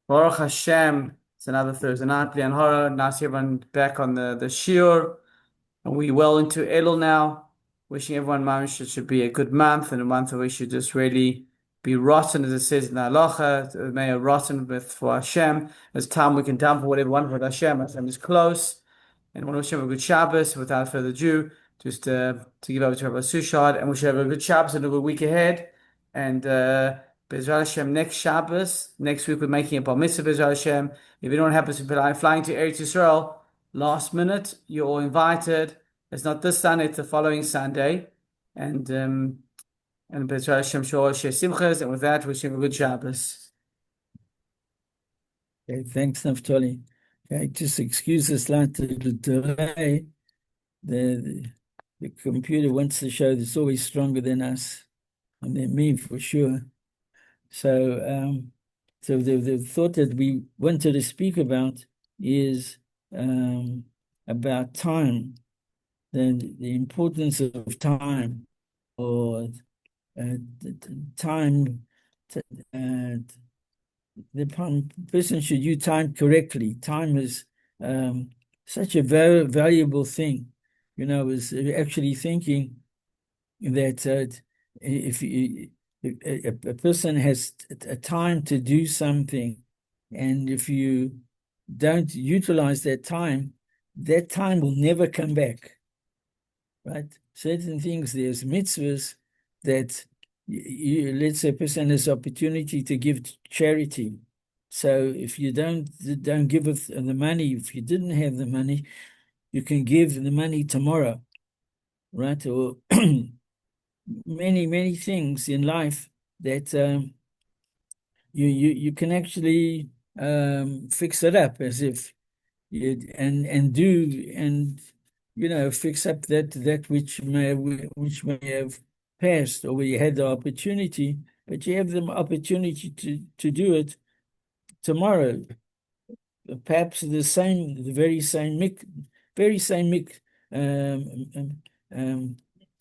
Baruch Hashem, it's another Thursday night. B'li Hara. Nice to see everyone back on the shiur. And we well into Elul now. Wishing everyone, Mamish, it should be a good month and a month where we should just really be rotten, as it says in the halacha. May a rotten with for Hashem. There's time we can dump for whatever we want with Hashem. Hashem is close. And I want to wish you a good Shabbos. Without further ado, just to give over to Rabbi Suchard, and we should have a good Shabbos and a good week ahead. And Bezrat Hashem, next Shabbos, next week we're making a bar mitzvah, Bezrat Hashem. If anyone happens to be flying to Eretz Yisrael last minute, you're all invited. It's not this Sunday, it's the following Sunday. And Bezrat Hashem, Shor Sheh Simchas. And with that, wishing you a good Shabbos. Okay, thanks, Naftali. Okay, just excuse this slight delay. The computer wants to show that it's always stronger than us. I mean, me for sure. So, the thought that we wanted to speak about is about time, the importance of time, or time. The person should use time correctly. Time is such a very valuable thing. I was actually thinking that if a person has a time to do something, and if you don't utilize that time will never come back, right? Certain things, there's mitzvahs that let's say a person has opportunity to give charity. So if you don't give the money, if you didn't have the money, you can give the money tomorrow, right? Or many things in life that you can actually fix it up, as if you fix up that which may have passed, or where you had the opportunity, but you have the opportunity to do it tomorrow. Perhaps the very same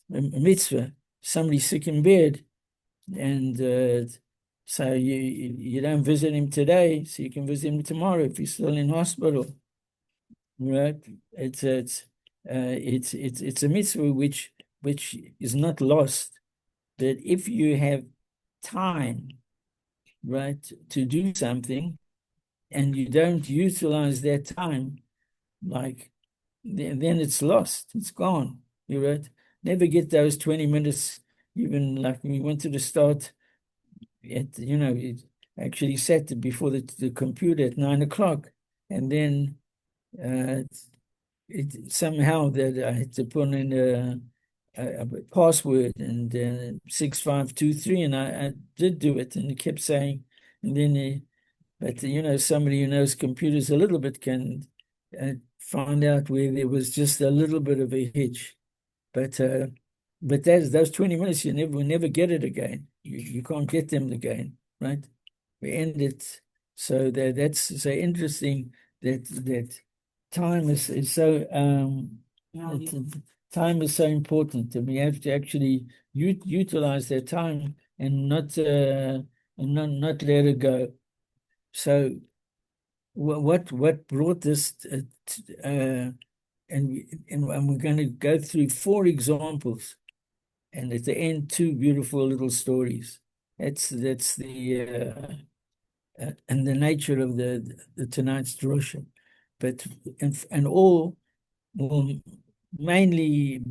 mitzvah. Somebody's sick in bed, and so you don't visit him today, so you can visit him tomorrow if he's still in hospital, right? It's a mitzvah which is not lost. That if you have time, right, to do something, and you don't utilize that time, like then it's lost, it's gone. You're right. Never get those 20 minutes. Even like we wanted to start it actually sat before the computer at 9 o'clock, and then it somehow that I had to put in a password and 6523, and I did do it, and it kept saying, and then but somebody who knows computers a little bit can find out where there was just a little bit of a hitch, but those 20 minutes will never get it again. You can't get them again, right? We end it. So that's so interesting that time is so time is so important, and we have to actually utilize that time and not let it go. So what brought this and we're going to go through 4 examples, and at the end 2 beautiful little stories. That's the and the nature of the tonight's drosha, but and all mainly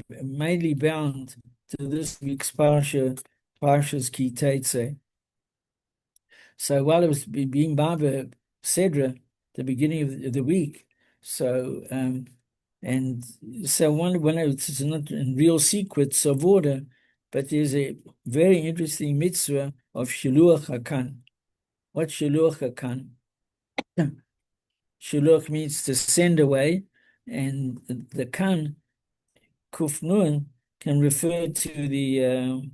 bound to this week's Parshas Ki Teitze. So while I was being Baba Sedra, the beginning of the week, so and so when it's not in real sequence of order, but there's a very interesting mitzvah of Shiluach HaKan. What's Shiluach HaKan? Shiluach means to send away, and the Kan, Kuf Nun, can refer to the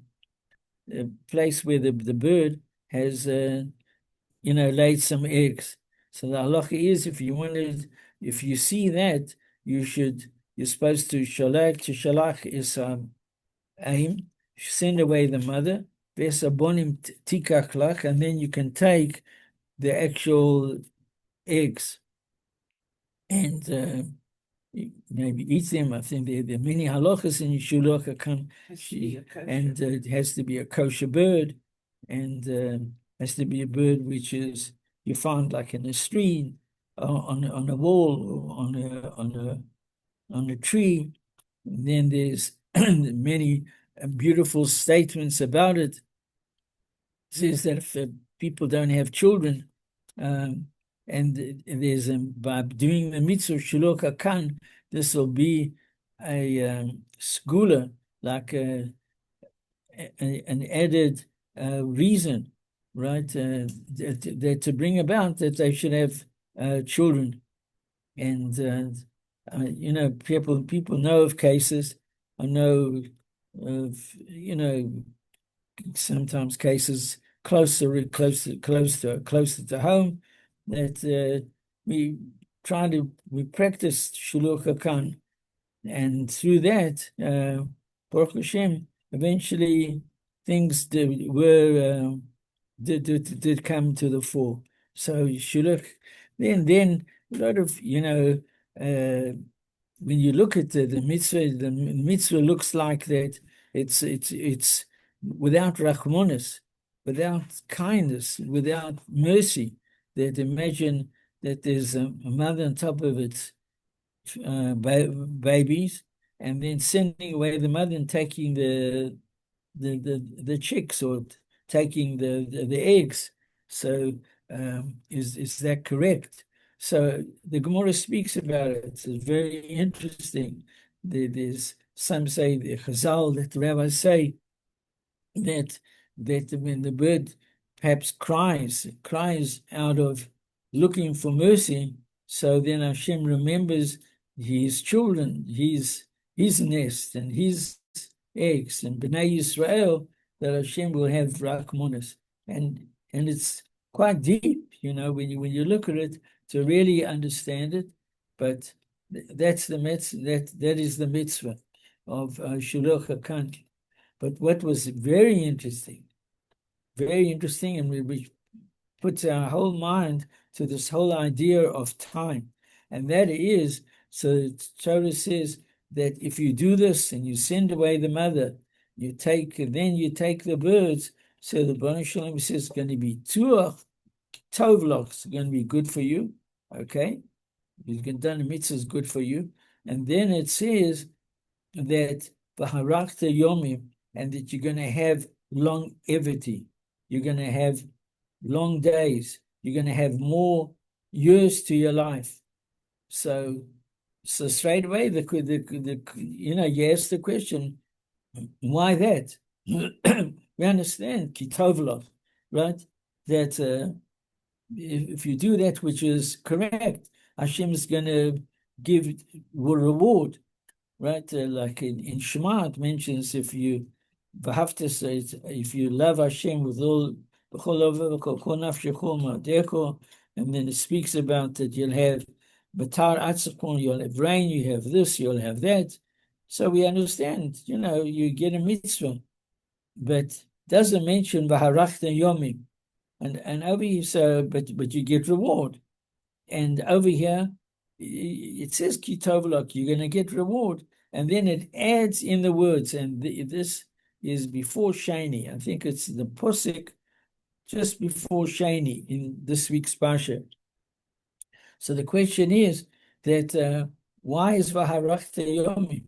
place where the bird has laid some eggs. So the halacha is, if you see that, you're supposed to shalach is aim, send away the mother, vesabonim tikach lach, and then you can take the actual eggs and maybe eat them. I think there are many halachas in Shulach Hakan, and it has to be a kosher bird, and has to be a bird which is you find like in a street, on a wall, or on a tree. And then there's many beautiful statements about it. It says that if people don't have children, and there's by doing the mitzvah Shiloh Hakan, this will be a segula, like an added reason, right? That to bring about that they should have children, and people know of cases. I know of sometimes cases closer to home that we practice Shuluch Hakan, and through that, Baruch Hashem, eventually things did come to the fore. So Shuluch, then a lot of when you look at the mitzvah looks like that. It's without rachmanis, without kindness, without mercy. That imagine that there's a mother on top of its babies, and then sending away the mother and taking the chicks, or taking the eggs. So is that correct? So the Gemara speaks about it. It's very interesting. There's some say the Chazal, that the rabbis say that when the bird perhaps cries out of looking for mercy, so then Hashem remembers his children, his nest and his eggs, and Bnei Yisrael, that Hashem will have rachmanis, and it's quite deep, when you look at it, to really understand it. But that's the mitzvah. That is the mitzvah of Shuluch Hakan. But what was very interesting, and we puts our whole mind to this whole idea of time, and that is, so Torah says that if you do this and you send away the mother, you take the birds. So the Baruch Shalom says it's going to be tuach tovloch, it's going to be good for you. Okay, you can done the mitzvah is good for you, and then it says that v'harakta yomim, and that you're going to have longevity, you're going to have long days, you're going to have more years to your life. So straight away, you ask the question, why that? We understand kitovlov, right? That if you do that which is correct, Hashem is going to give reward, right? Like in Shema, it mentions if you love Hashem with all, and then it speaks about that you'll have batar atzakon, you'll have rain, you have this, you'll have that. So we understand, you get a mitzvah, but doesn't mention v'harachta yomim, and over here, so but you get reward, and over here it says kitovlok, you're going to get reward, and then it adds in the words, and this is before Shani. I think it's the posik just before Shani in this week's parsha. So the question is that why is v'harachta yomim?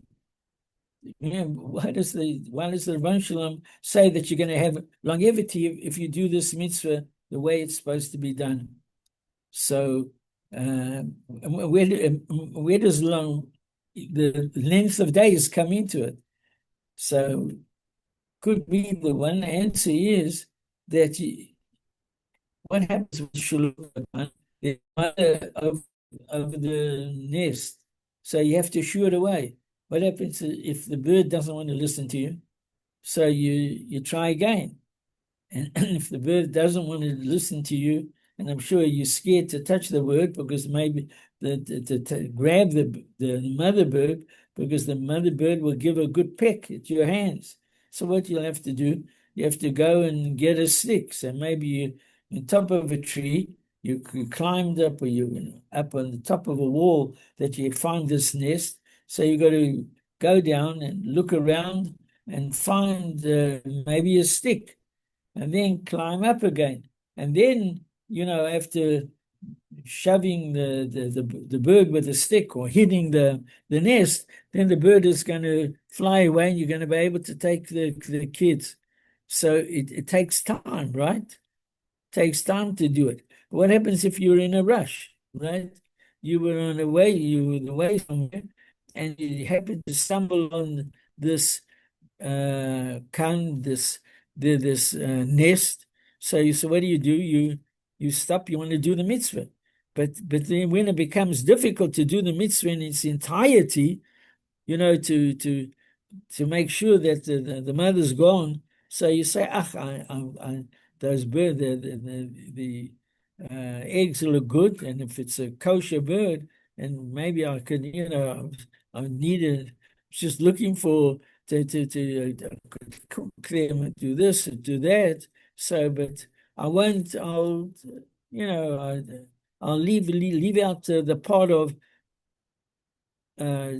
Why does the Rabbi Shalom say that you're going to have longevity if you do this mitzvah the way it's supposed to be done? So where does the length of days come into it? So could be the one answer is that what happens with Shuluk, the mother of the nest, so you have to shoo it away. What happens if the bird doesn't want to listen to you? So you try again. And if the bird doesn't want to listen to you, and I'm sure you're scared to touch the bird because maybe to grab the mother bird, because the mother bird will give a good peck at your hands. So what you'll have to do, you have to go and get a stick. So maybe you're on top of a tree, you climbed up, or you up on the top of a wall that you find this nest. So you got to go down and look around and find maybe a stick, and then climb up again. And then, after shoving the bird with a stick or hitting the nest, then the bird is going to fly away and you're going to be able to take the kids. So it takes time, right? It takes time to do it. What happens if you're in a rush, right? You were away somewhere, and you happen to stumble on this this nest. So what do? You stop. You want to do the mitzvah, but then when it becomes difficult to do the mitzvah in its entirety, to make sure that the mother's gone. So you say, those bird the eggs look good, and if it's a kosher bird, and maybe I could, I needed just looking for cook them and do this and do that. So, but I won't. I'll leave out the part of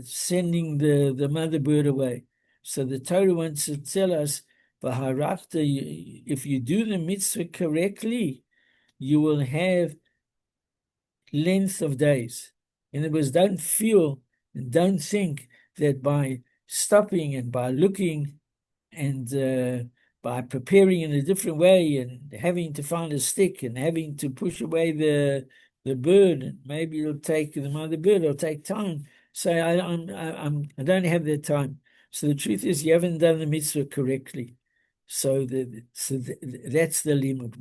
sending the mother bird away. So the Torah wants to tell us, if you do the mitzvah correctly, you will have length of days. In other words, don't feel and don't think that by stopping and by looking and by preparing in a different way and having to find a stick and having to push away the bird, and maybe it'll take the mother bird, it'll take time. So I don't have that time. So the truth is, you haven't done the mitzvah correctly. So that's the limit.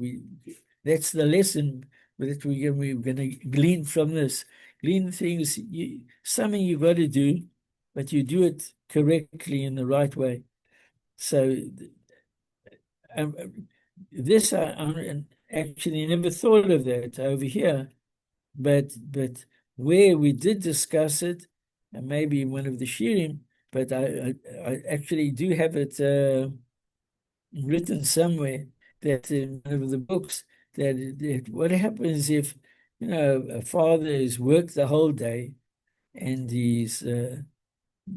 That's the lesson that we're going to glean from this. Glean things, something you got to do, but you do it correctly in the right way. So um, this I actually never thought of that over here, but where we did discuss it, and maybe one of the shirim, but I actually do have it written somewhere, that in one of the books, that what happens if a father has worked the whole day and he's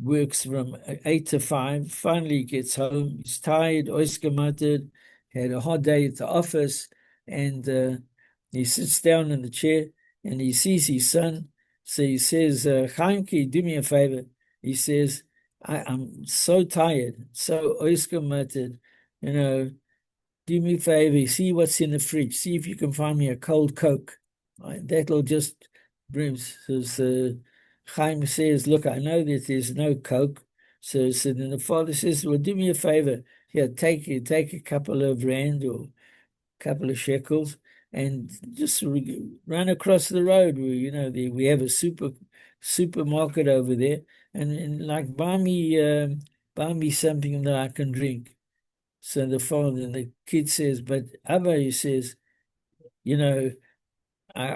works from 8 to 5, finally gets home, he's tired, oiskematted, had a hot day at the office, and he sits down in the chair and he sees his son. So he says, Chaimki, do me a favor. He says, I'm so tired, so oiskematted, do me a favor, see what's in the fridge, see if you can find me a cold Coke. That'll just bring. So Chaim says, look, I know that there's no Coke. So then the father says, well, do me a favor. Here, take a couple of rand or a couple of shekels and just run across the road. We have a supermarket over there, and like buy me something that I can drink. So the kid says, but Abba, he says, I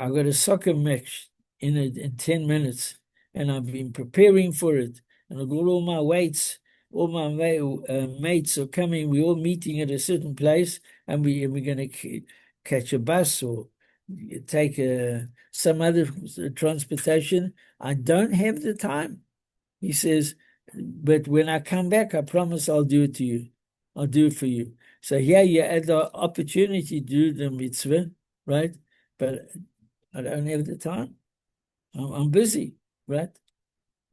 got a soccer match in 10 minutes, and I've been preparing for it, and I've got all my weights. All my mates are coming. We're all meeting at a certain place, and we're going to catch a bus or take some other transportation. I don't have the time. He says, but when I come back, I promise I'll do it to you. I'll do it for you. So here you had the opportunity to do the mitzvah, right? But I don't have the time. I'm busy, right?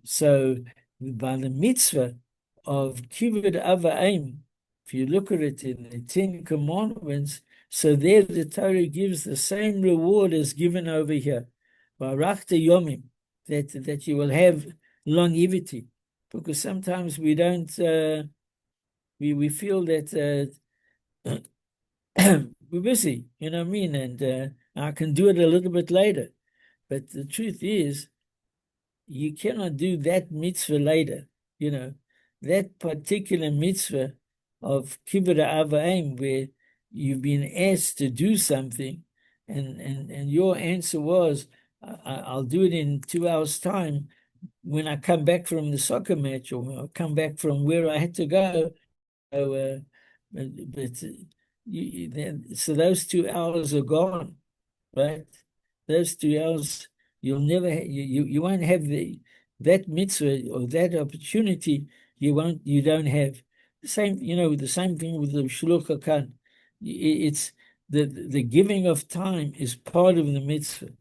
So by the mitzvah of kivud avayim, if you look at it in the 10 Commandments, so there the Torah gives the same reward as given over here. Barachta yomim, that you will have longevity. Because sometimes we don't, we feel that we're busy, you know what I mean? And I can do it a little bit later. But the truth is, you cannot do that mitzvah later. That particular mitzvah of kibbutz avayim, where you've been asked to do something, and your answer was, I'll do it in 2 hours' time when I come back from the soccer match, or when I come back from where I had to go. So, so those 2 hours are gone. right? Those 2 hours, you'll never, you won't have that mitzvah or that opportunity. You don't have the same, the same thing with the shluch hakan. It's the giving of time is part of the mitzvah.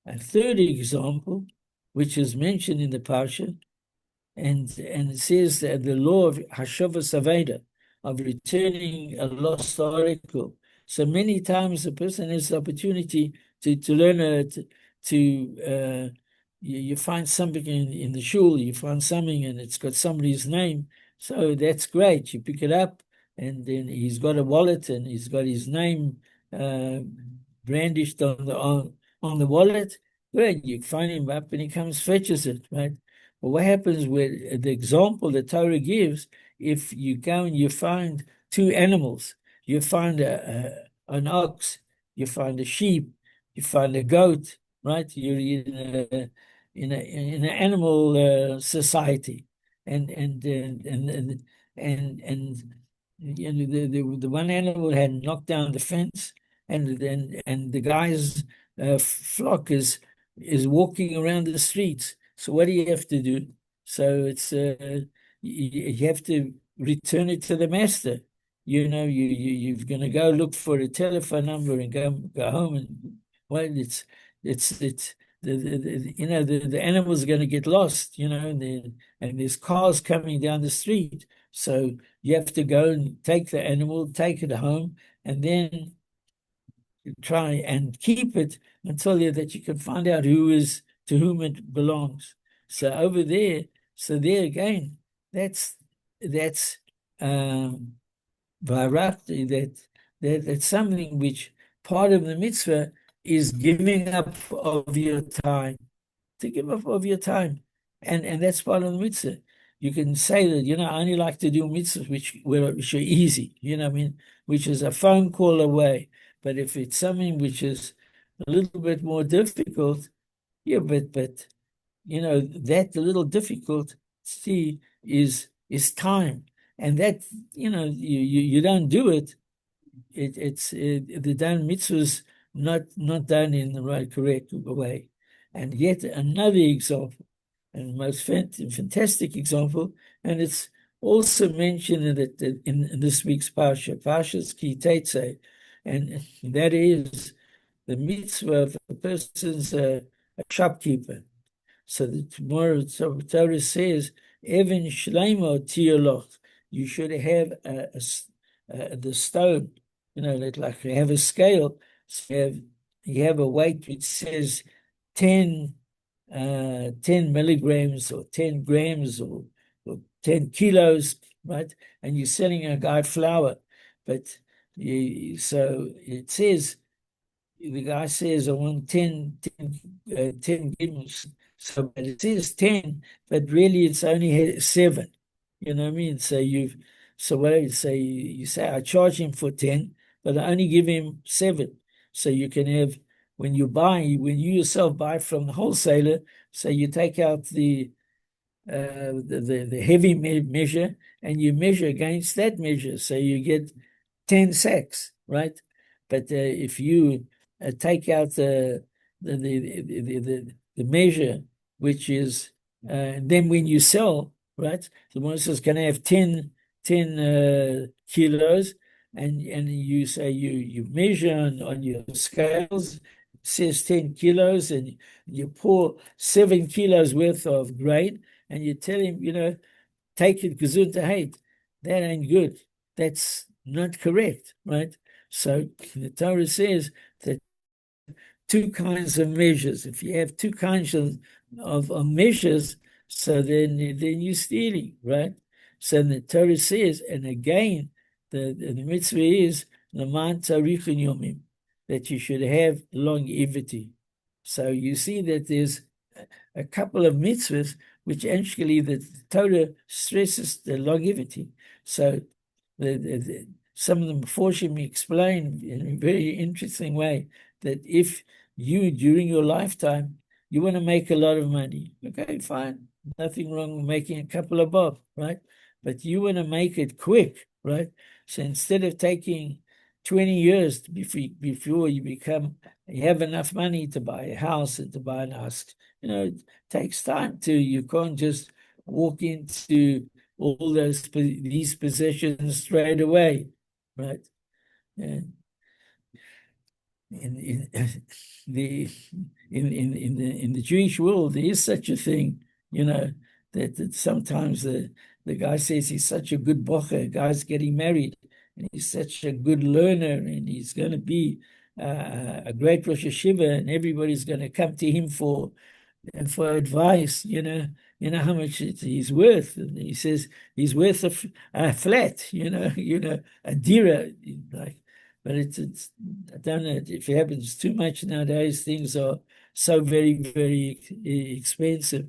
A third example, which is mentioned in the parsha, and it says that the law of Hashavas Aveda, of returning a lost article. So many times a person has the opportunity to learn you find something in the shul, you find something and it's got somebody's name. So that's great. You pick it up and then he's got a wallet and he's got his name uh, brandished on the wallet. Good, you find him up and he comes fetches it, right? But what happens with the example the Torah gives, if you go and you find two animals, you find an ox, you find a sheep, you find a goat, right? You're in an animal society, and the one animal had knocked down the fence, and the guy's flock is walking around the streets. So what do you have to do? So it's you have to return it to the master. You're going to go look for a telephone number and go home and well, it's the animal's going to get lost. And there's cars coming down the street, so you have to go and take the animal, take it home, and then try and keep it until that you can find out to whom it belongs. So over there, there again, that's varakti, that's something which part of the mitzvah is giving up of your time, to give up of your time, and that's part of the mitzvah. You can say that I only like to do mitzvahs which are easy, what I mean, which is a phone call away. But if it's something which is a little bit more difficult, yeah, but that little difficult is time, and that you don't do it. The done mitzvahs not done in the right correct way. And yet another example, and most fantastic example, and it's also mentioned in this week's Parshas Ki Tetzei, and that is the mitzvah of a person's a shopkeeper. So the tomorrow Torah says, "Even shleimo tiyoloch." You should have the stone, like you have a scale. So you have a weight which says 10 milligrams or 10 grams or 10 kilos, right? And you're selling a guy flour, but so it says, the guy says, I want 10 grams. So but it says 10, but really it's only 7. You know what I mean? So what I say, you say, I charge him for 10, but I only give him 7. So you can have, when you yourself buy from the wholesaler, so you take out the heavy measure and you measure against that measure. So you get 10 sacks, right? But if you take out the measure, which is then when you sell, right? The one says, can I have 10 kilos? And you say you measure on your scales, it says 10 kilos, and you pour 7 kilos worth of grain, and you tell him, take it gesundheit. That ain't good. That's not correct, right? So the Torah says that two kinds of measures. If you have two kinds of measures, so then you're stealing, right? So the Torah says, and again, the mitzvah is Laman Tarichun Yomim, that you should have longevity. So you see that there's a couple of mitzvahs which actually the Torah stresses the longevity. So some of them fortunately explain in a very interesting way that if you, during your lifetime, you want to make a lot of money, okay, fine. Nothing wrong with making a couple of bob, right? But you want to make it quick, right? So instead of taking 20 years before you have enough money to buy a house and to buy an house. It takes time you can't just walk into all these possessions straight away, right? And in the in the Jewish world, there is such a thing, that sometimes the guy says he's such a good bocher, a guy's getting married, and he's such a good learner, and he's going to be a great Rosh Hashiva, and everybody's going to come to him for advice. How much he's worth, and he says he's worth a flat, a dira, like. But it's I don't know if it happens too much nowadays. Things are so very, very expensive.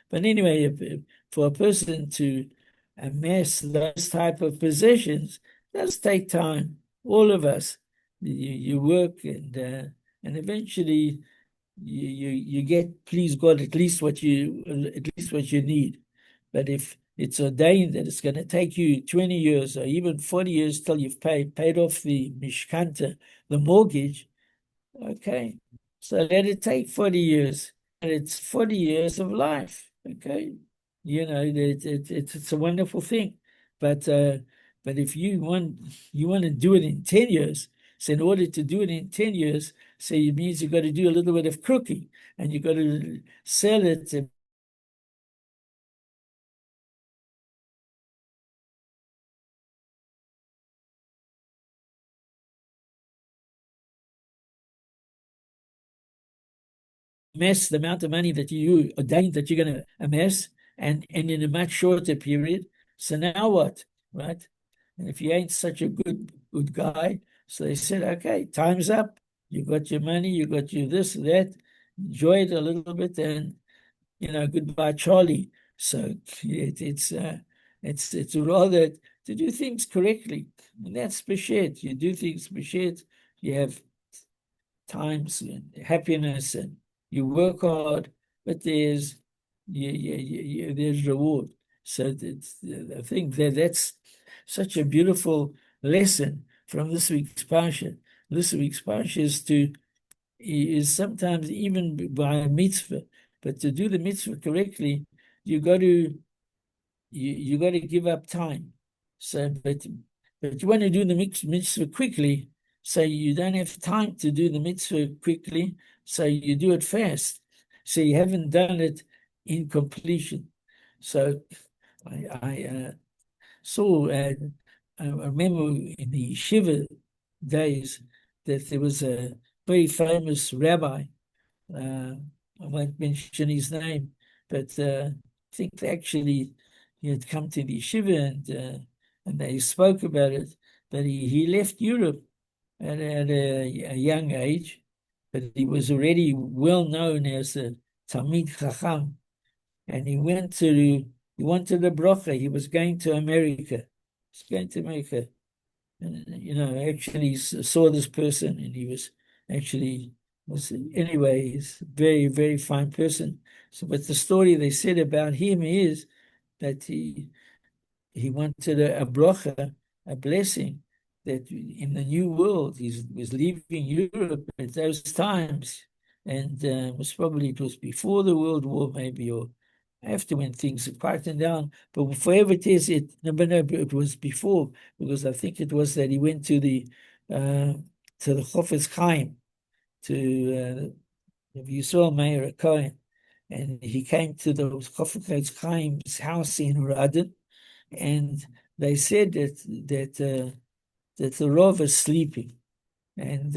But anyway, for a person to amass those type of possessions, it does take time. All of us, you work and eventually you get, please God, at least what you need. But if it's ordained that it's going to take you 20 years or even 40 years till you've paid off the mishkanta, the mortgage, okay, so let it take 40 years. And it's 40 years of life, okay? It's a wonderful thing. But if you want to do it in 10 years, so in order to do it in 10 years, so it means you've got to do a little bit of crooking, and you've got to sell it and amass the amount of money that you ordained that you're going to amass, and in a much shorter period. So now what, right? And if you ain't such a good guy, so they said, okay, time's up. You got your money, you got your this, that. Enjoy it a little bit, and goodbye, Charlie. So it's rather to do things correctly, and that's beshed. You do things beshed. You have times and happiness, and you work hard, but there's reward. So I think that's such a beautiful lesson from this week's parsha. This week's parsha is sometimes even by a mitzvah, but to do the mitzvah correctly, you got to give up time. So, but you want to do the mitzvah quickly, so you don't have time to do the mitzvah quickly, so you do it fast. So you haven't done it in completion. So I saw, I remember in the yeshiva days that there was a very famous rabbi. I won't mention his name, but I think actually he had come to the yeshiva and they spoke about it. But he left Europe at a young age, but he was already well known as a Talmid Chacham, and he wanted a bracha. He was going to America. He's going to America. And, actually saw this person, and he was anyway, he's a very, very fine person. So, but the story they said about him is that he wanted a bracha, a blessing, that in the new world, he was leaving Europe at those times, and it was before the World War, maybe, or after, when things quietened down. But forever it is, it was before, because I think it was that he went to the Chofetz Chaim, to Yisrael Meir Cohen, and he came to the Chofetz Chaim's house in Radin, and they said that the Rav was sleeping, and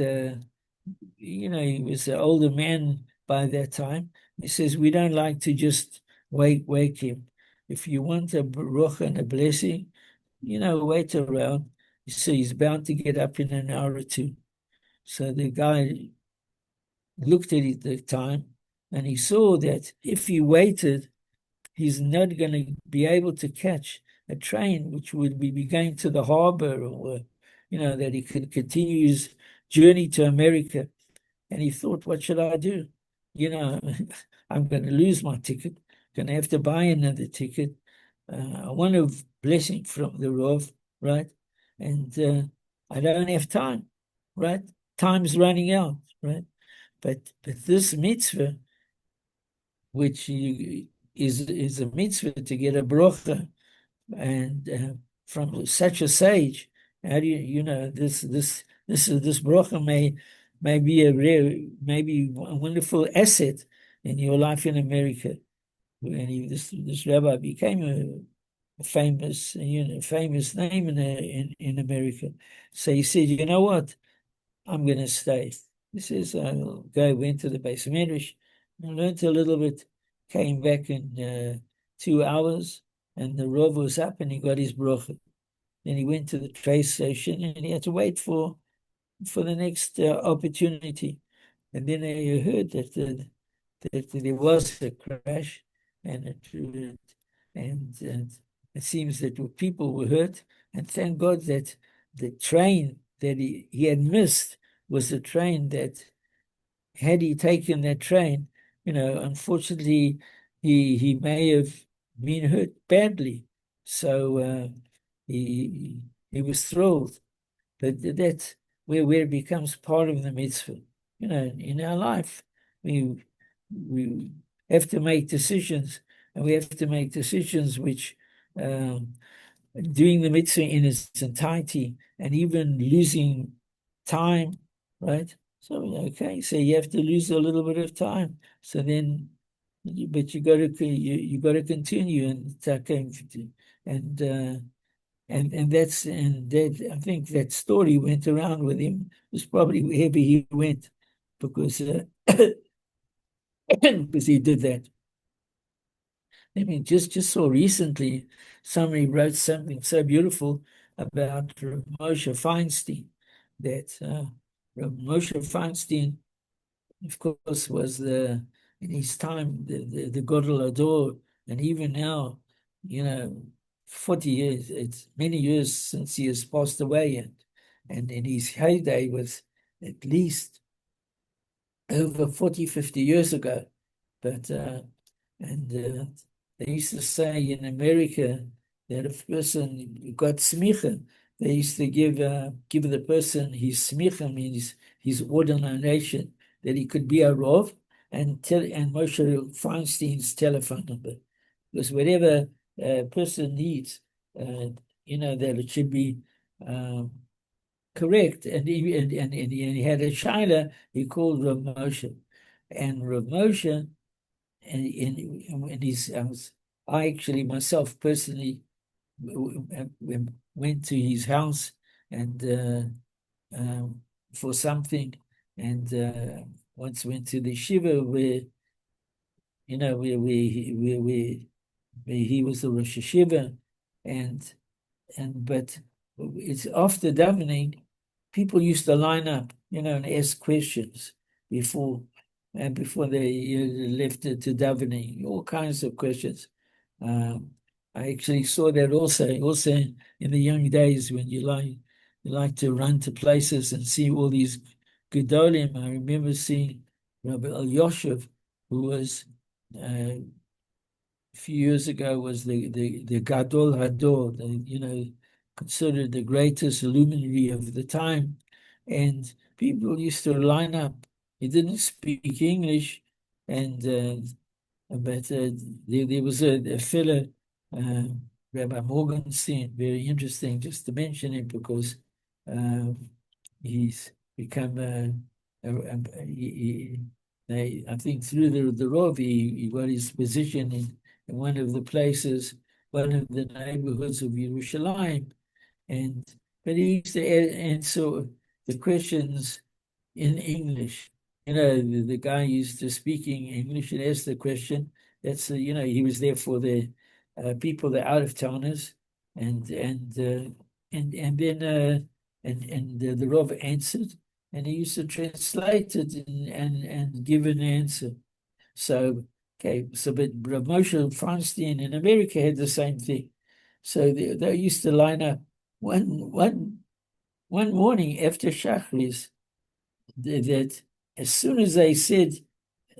he was an older man by that time. He says, we don't like to just wake him. If you want a bracha and a blessing, wait around. So he's bound to get up in an hour or two. So the guy looked at it the time, and he saw that if he waited, he's not going to be able to catch a train which would be going to the harbor, or that he could continue his journey to America. And he thought, what should I do? I'm going to lose my ticket, going to have to buy another ticket. I want a blessing from the Rav, right? And I don't have time, right? Time's running out, right? But this mitzvah, which is a mitzvah to get a bracha, and from such a sage, how do you know this bracha may be a rare, maybe a wonderful asset in your life in America. And this rabbi became a famous famous name in America. So he said, you know what, I'm going to stay. He says, I'll go, went to the base Medrash, and learned a little bit, came back in 2 hours, and the Rav was up and he got his bracha. Then he went to the train station and he had to wait for the next opportunity. And then I heard that there was a crash, and it seems that people were hurt. And thank God that the train that he had missed was the train that, had he taken that train, unfortunately, he may have been hurt badly. So he was thrilled. But that's where it becomes part of the mitzvah. In our life, we have to make decisions, and we have to make decisions which doing the mitzvah in its entirety, and even losing time, right? So okay, so you have to lose a little bit of time. So then, but you got to continue, and that I think that story went around with him. It was probably wherever he went, because because he did that. I mean, just so recently, somebody wrote something so beautiful about Moshe Feinstein, that Moshe Feinstein, of course, was in his time the Gadol Ador, and even now, 40 years, it's many years since he has passed away, and in his heyday was at least over 40, 50 years ago. But they used to say in America that if a person got smicha, they used to give the person his smicha, means his ordination, that he could be a rov, and Moshe Feinstein's telephone number, because whatever a person needs, that it should be correct. And he had a shaila he called Rav Moshe, and Rav Moshe, and I actually myself personally went to his house and for something, and once went to the shiva where he was the Rosh Hashiva, and but it's after davening, people used to line up, and ask questions before they left to davening, all kinds of questions. I actually saw that also in the young days when you like to run to places and see all these gedolim. I remember seeing Rabbi Yoshev, who was a few years ago was the Gadol Hador, considered the greatest luminary of the time, and people used to line up. He didn't speak English, and but there was a fellow, Rabbi Morgenstein, very interesting, just to mention him because he's become I think through the Rav, he got his position in one of the places, one of the neighborhoods of Yerushalayim, but he used to answer the questions in English. The guy used to speaking English and ask the question. That's he was there for the people, the out of towners, and then the Rav answered, and he used to translate it and give an answer. So but Rav Moshe Feinstein in America had the same thing. So they used to line up one morning after Shachris, that as soon as they said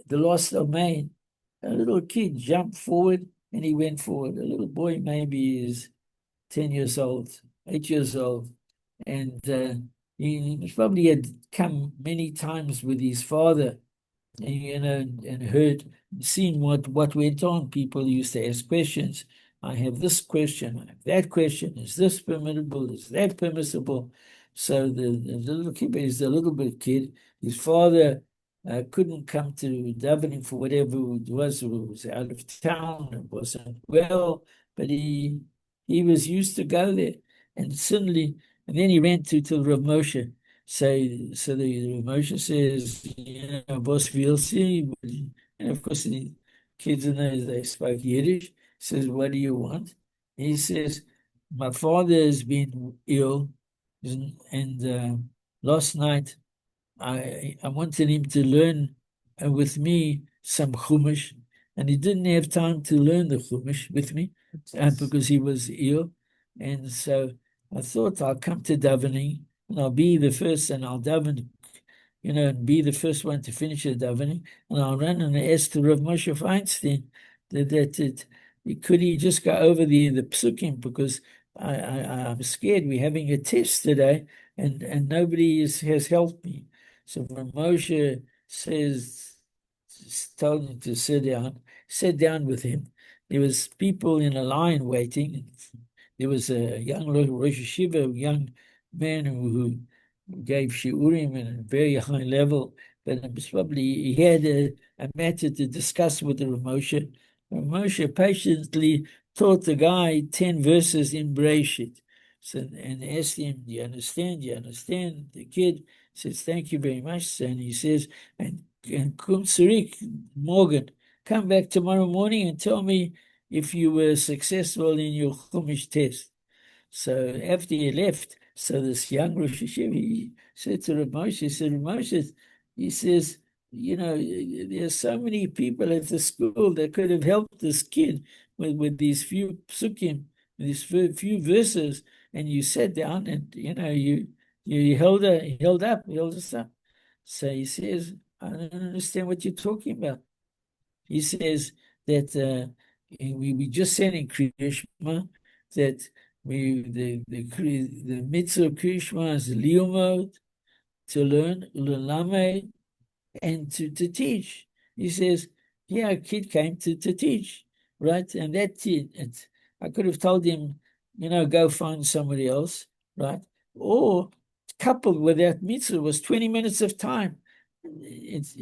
the last domain, a little kid jumped forward and he went forward. A little boy, maybe is 10 years old, 8 years old, and he probably had come many times with his father, and heard, seen what went on. People used to ask questions. I have this question, I have that question. Is this permissible? Is that permissible? So the little kid is a little bit kid. His father couldn't come to davening for whatever it was out of town, it wasn't well, but he was used to go there. And suddenly, and then he ran to Rav Moshe. So the Moshe says, Boss VLC, and of course the kids in those they spoke Yiddish. Says, what do you want? He says, my father has been ill, and last night I wanted him to learn with me some Chumash, and he didn't have time to learn the Chumash with me because he was ill, and so I thought I'll come to davening and I'll be the first, and I'll daven, and be the first one to finish the davening, and I'll run and ask to Rav Moshe Feinstein could he just go over the psukim, because I'm scared we're having a test today, and nobody has helped me. So when Moshe told him to sat down with him. There was people in a line waiting. There was a young Rosh Yeshiva, a young man who gave shiurim at a very high level, but it was probably he had a matter to discuss with the Ramosha. Ramosha patiently taught the guy 10 verses in Bereshit. So, and asked him, do you understand? Do you understand? The kid says, thank you very much. And he says, and Kum Surik, Morgan, come back tomorrow morning and tell me if you were successful in your Chumash test. So after he left, so this young Rosh Hashiv, he said to Rav Moshe, he said, Rav Moshe, he says, there's so many people at the school that could have helped this kid with these few psukim, these few verses, and you sat down and, you held us up. So he says, I don't understand what you're talking about. He says that we just said in Krishma that the mitzvah of Krishma is liumod, to learn, ulalamed, and to teach. He says, yeah, a kid came to teach, right? And that's it. I could have told him, go find somebody else, right? Or coupled with that mitzvah was 20 minutes of time. It's,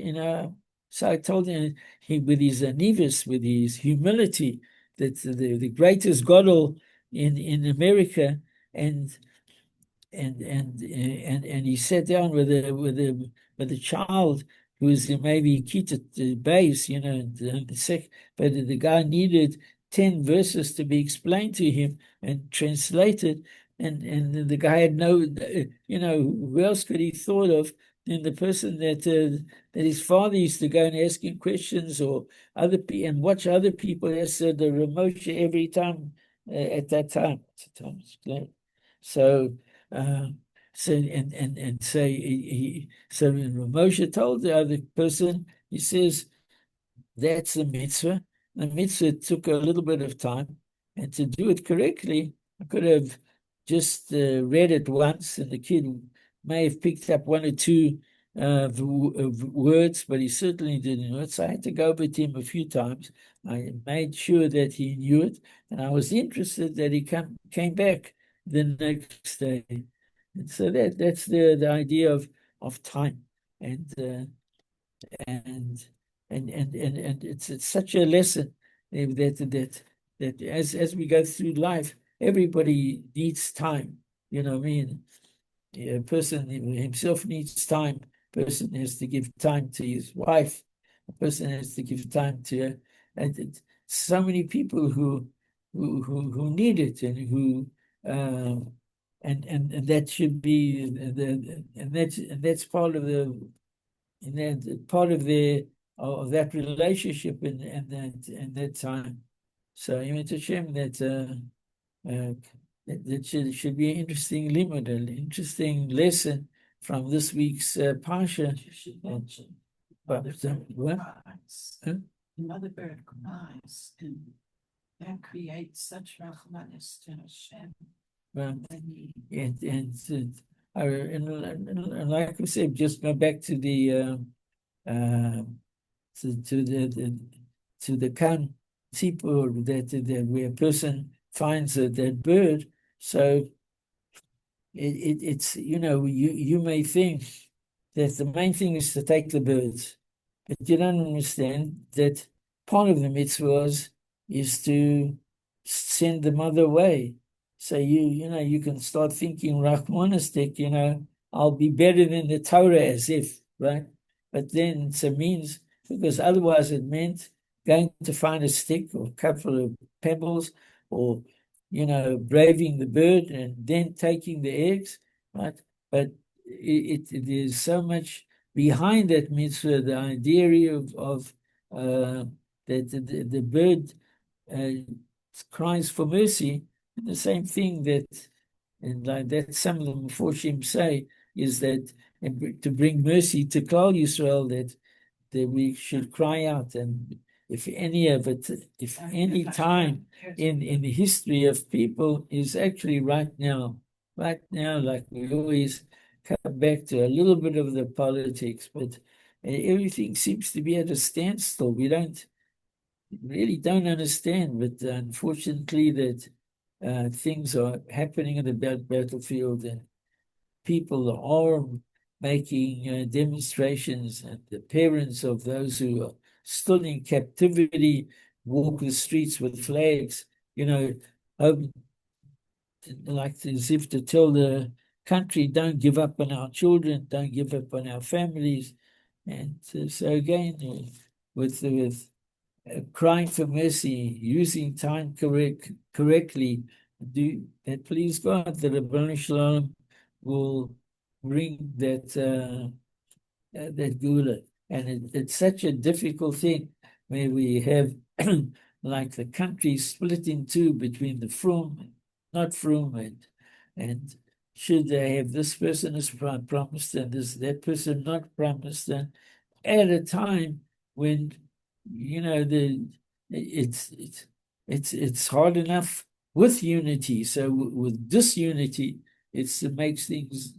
so I told him, with his anivus, with his humility, that the greatest godel in America, and he sat down with a child who was maybe Kita base, but the guy needed 10 verses to be explained to him and translated, and the guy had no, who else could he thought of than the person that his father used to go and ask him questions, or other people, and watch other people answer the Ramosha every time at that time. So. So and say so when Moshe told the other person, he says, that's the mitzvah. The mitzvah took a little bit of time, and to do it correctly, I could have just read it once, and the kid may have picked up one or two words, but he certainly didn't know it. So I had to go with him a few times. I made sure that he knew it, and I was interested that he came back the next day. And so that's the idea of time, and and it's such a lesson that as we go through life, everybody needs time. You know what I mean? A person himself needs time. A person has to give time to his wife. A person has to give time to, and so many people who need it, and who and that should be that's part of of that relationship, and that time. So it's a shame that should be an interesting limud, an interesting lesson from this week's parsha. You should mention But what? Huh? the mother bird cries, and that creates such rachmanis to Hashem. And like I said, just go back to the to the kan sipur that where a person finds that bird. So it's you may think that the main thing is to take the birds, but you don't understand that part of the mitzvah is to send the mother away. So you can start thinking Rahmanistic, I'll be better than the Torah as if, right? But then it's a means, because otherwise it meant going to find a stick or a couple of pebbles or, braving the bird and then taking the eggs, right? But there's so much behind that mitzvah, the idea of that the bird cries for mercy, and the same thing that, and like that some of the Meforshim say, is that to bring mercy to Klal Yisrael, that we should cry out. And if any time in the history of people is actually right now, like we always come back to a little bit of the politics, but everything seems to be at a standstill. We really don't understand, but unfortunately that things are happening in the battlefield, and people are making demonstrations, and the parents of those who are still in captivity walk the streets with flags, like as if to tell the country, don't give up on our children, don't give up on our families. And so again, with crying for mercy, using time correctly, do that. Please God, the Rabbi Shalom will bring that gula. And it's such a difficult thing where we have like the country split in two between the frum and not frum, and should they have this person is promised and that person not promised, and at a time when it's hard enough with unity. So with disunity, it makes things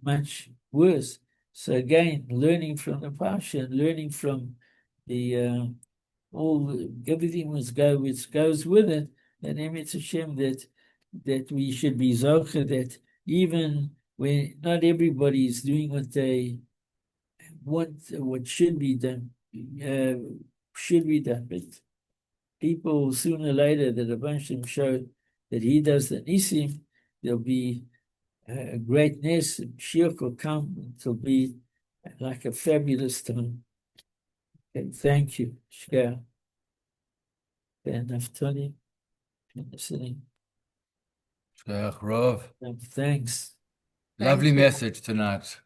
much worse. So again, learning from the Pasha and learning from the everything which goes with it, and Emet Hashem, that we should be zocher, that even when not everybody is doing what they want, what should be done, but people sooner or later, that a bunch of them show that he does the nisim, there'll be a great ness, Mashiach will come, it'll be like a fabulous time. Okay, thank you. Shkar. And Naftali, listening. Shkar, Rav. Thanks. Lovely message tonight.